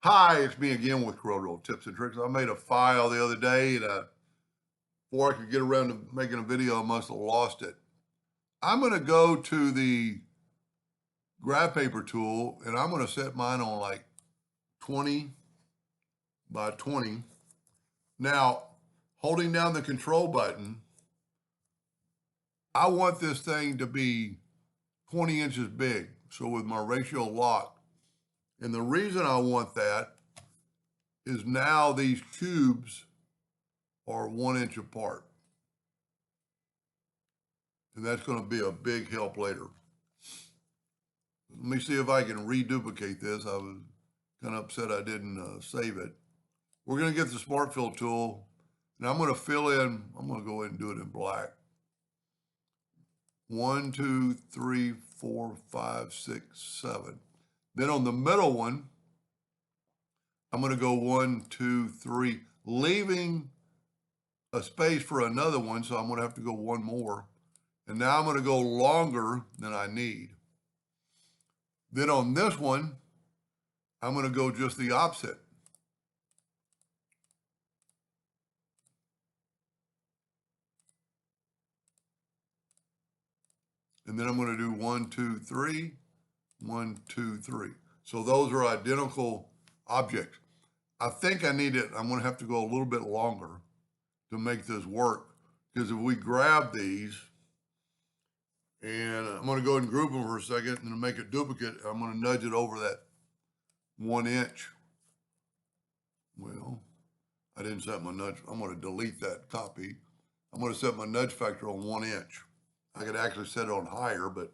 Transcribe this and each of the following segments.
Hi, it's me again with Corel tips and tricks. I made a file the other day and before I could get around to making a video, I must have lost it. I'm going to go to the graph paper tool and I'm going to set mine on like 20 by 20. Now, holding down the control button, I want this thing to be 20 inches big. So with my ratio locked, and the reason I want that is now these cubes are 1 inch apart. And that's going to be a big help later. Let me see if I can reduplicate this. I was kind of upset I didn't save it. We're going to get the Smart Fill tool, and I'm going to fill in, I'm going to go ahead and do it in black. 1, 2, 3, 4, 5, 6, 7. Then on the middle one, I'm going to go 1, 2, 3, leaving a space for another one, so I'm going to have to go one more. And now I'm going to go longer than I need. Then on this one, I'm going to go just the opposite. And then I'm going to do 1, 2, 3, 1, 2, 3. So those are identical objects. I think I need it. I'm going to have to go a little bit longer to make this work, because if we grab these, and I'm going to go ahead and group them for a second and make a duplicate, I'm going to nudge it over that 1 inch. Well, I didn't set my nudge. I'm going to delete that copy. I'm going to set my nudge factor on 1 inch. I could actually set it on higher, but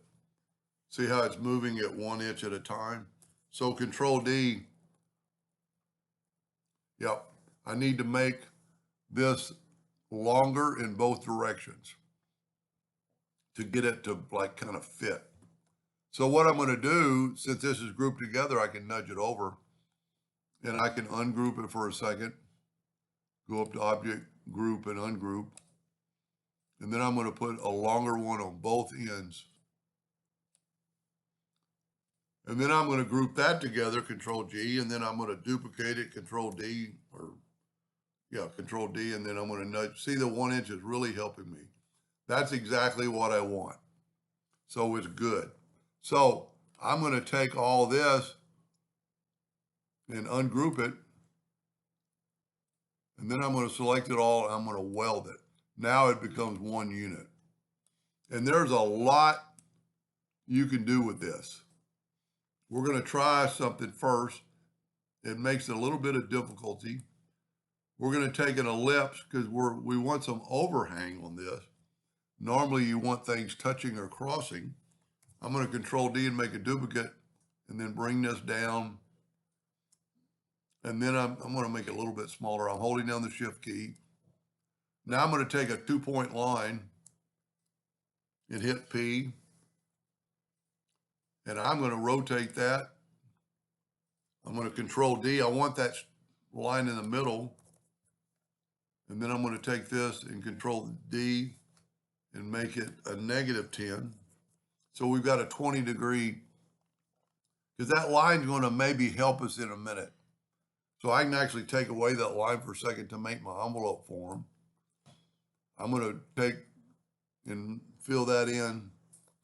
see how it's moving at 1 inch at a time? So Control D, yep, I need to make this longer in both directions to get it to like kind of fit. So what I'm going to do, since this is grouped together, I can nudge it over and I can ungroup it for a second, go up to Object, Group, and Ungroup. And then I'm going to put a longer one on both ends. And then I'm going to group that together, Control G, and then I'm going to duplicate it, Control D, Control D, and then I'm going to nudge. See, the 1 inch is really helping me. That's exactly what I want. So it's good. So I'm going to take all this and ungroup it. And then I'm going to select it all and I'm going to weld it. Now it becomes one unit. And there's a lot you can do with this. We're going to try something first. It makes a little bit of difficulty. We're going to take an ellipse because we want some overhang on this. Normally you want things touching or crossing. I'm going to Control D and make a duplicate and then bring this down. And then I'm going to make it a little bit smaller. I'm holding down the Shift key. Now I'm going to take a 2-point line and hit P. And I'm going to rotate that. I'm going to Control D. I want that line in the middle. And then I'm going to take this and Control D and make it a -10. So we've got a 20-degree, because that line's going to maybe help us in a minute. So I can actually take away that line for a second to make my envelope form. I'm going to take and fill that in.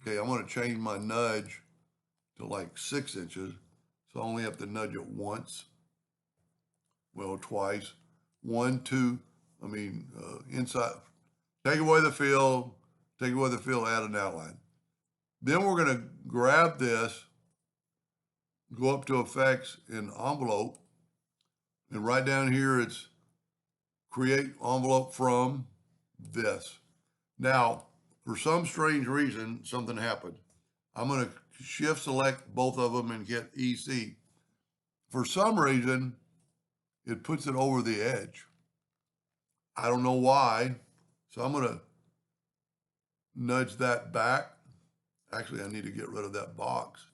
Okay, I'm going to change my nudge to like 6 inches. So I only have to nudge it once. Well, twice. 1, 2, inside. Take away the fill, add an outline. Then we're going to grab this, go up to Effects in Envelope, and right down here it's Create Envelope from this. Now, for some strange reason, something happened. I'm going to Shift select both of them and hit EC. For some reason, it puts it over the edge. I don't know why. So I'm going to nudge that back. Actually, I need to get rid of that box.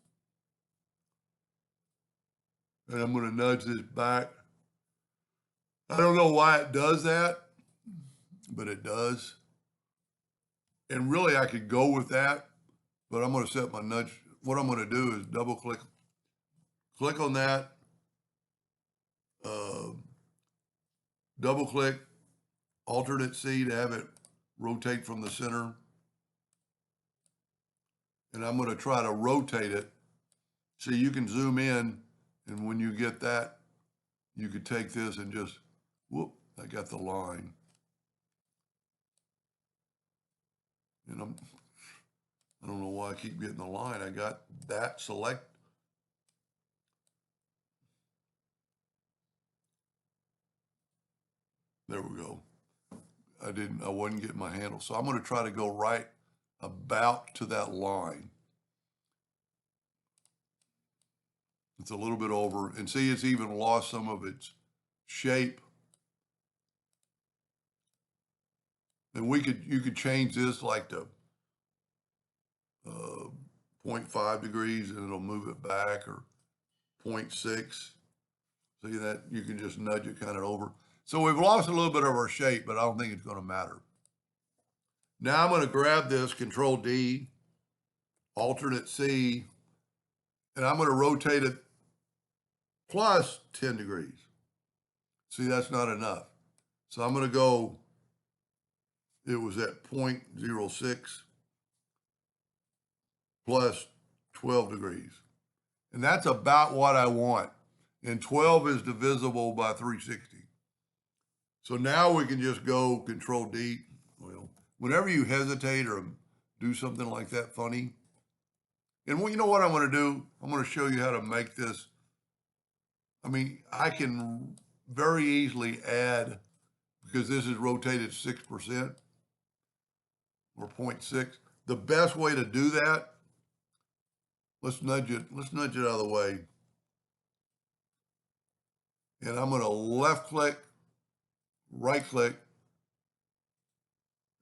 And I'm going to nudge this back. I don't know why it does that, but it does. And really, I could go with that, but I'm going to set my nudge. What I'm going to do is double click on that, double click alternate C to have it rotate from the center. And I'm going to try to rotate it. So you can zoom in, and when you get that, you could take this and just, whoop, I got the line. And I don't know why I keep getting the line. I got that select. There we go. I wasn't getting my handle. So I'm going to try to go right about to that line. It's a little bit over, and see, it's even lost some of its shape. And you could change this like to 0.5 degrees, and it'll move it back, or 0.6. See that? You can just nudge it kind of over. So we've lost a little bit of our shape, but I don't think it's going to matter. Now I'm going to grab this, Control D, alternate C, and I'm going to rotate it plus 10 degrees. See, that's not enough. So I'm going to go, it was at 0.06 plus 12 degrees. And that's about what I want. And 12 is divisible by 360. So now we can just go Control D. Well, whenever you hesitate or do something like that funny, and you know what I'm going to do? I'm going to show you how to make this. I mean, I can very easily add, because this is rotated 6% or 0.6. The best way to do that, let's nudge it out of the way. And I'm going to left click, right click,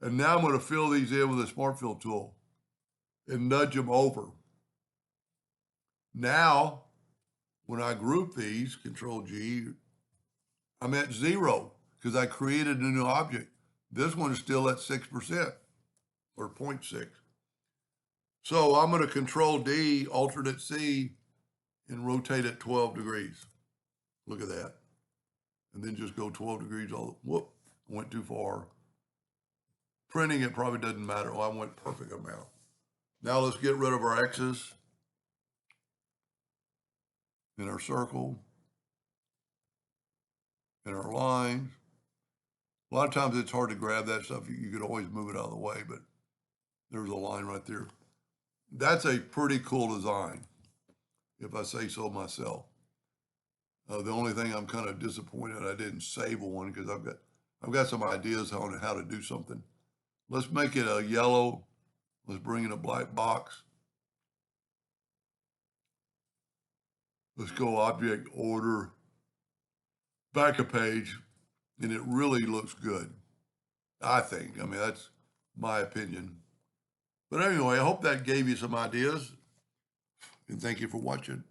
and now I'm going to fill these in with the Smart Fill tool and nudge them over. Now, when I group these, Control G, I'm at 0 because I created a new object. This one is still at 6% or 0.6. So I'm going to Control D, alternate C, and rotate it 12 degrees. Look at that. And then just go 12 degrees all, whoop, went too far. Printing it probably doesn't matter. Oh, I went perfect amount. Now let's get rid of our X's in our circle and our lines. A lot of times it's hard to grab that stuff. You could always move it out of the way, but there's a line right there. That's a pretty cool design, if I say so myself. The only thing I'm kind of disappointed I didn't save one, because I've got some ideas on how to do something. Let's make it a yellow. Let's bring in a black box. Let's go object order, back a page, and it really looks good, I think. I mean, that's my opinion. But anyway, I hope that gave you some ideas, and thank you for watching.